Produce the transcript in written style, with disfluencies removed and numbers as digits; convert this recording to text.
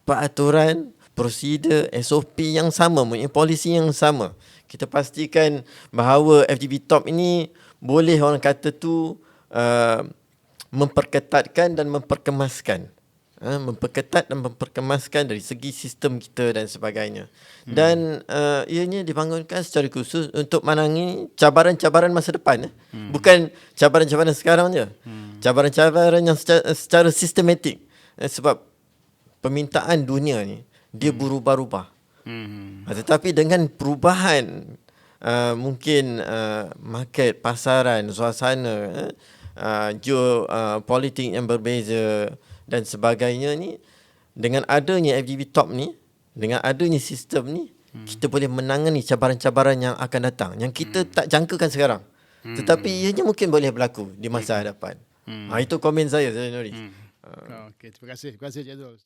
peraturan, prosedur, SOP yang sama, mempunyai polisi yang sama. Kita pastikan bahawa FGV Top ini boleh orang kata tu memperketatkan dan memperkemaskan. Memperketat dan memperkemaskan dari segi sistem kita dan sebagainya. Dan ianya dibangunkan secara khusus untuk menangi cabaran-cabaran masa depan. Bukan cabaran-cabaran sekarang je. Cabaran-cabaran yang secara sistematik. Sebab permintaan dunia ni dia berubah-ubah. Tetapi dengan perubahan mungkin market, pasaran, suasana, geopolitik yang berbeza dan sebagainya ni, dengan adanya FGV Top ni, dengan adanya sistem ni, kita boleh menangani cabaran-cabaran yang akan datang yang kita tak jangkakan sekarang. Tetapi ianya mungkin boleh berlaku di masa hadapan. Itu komen saya, Nuri. Okey, terima kasih Cik Zul.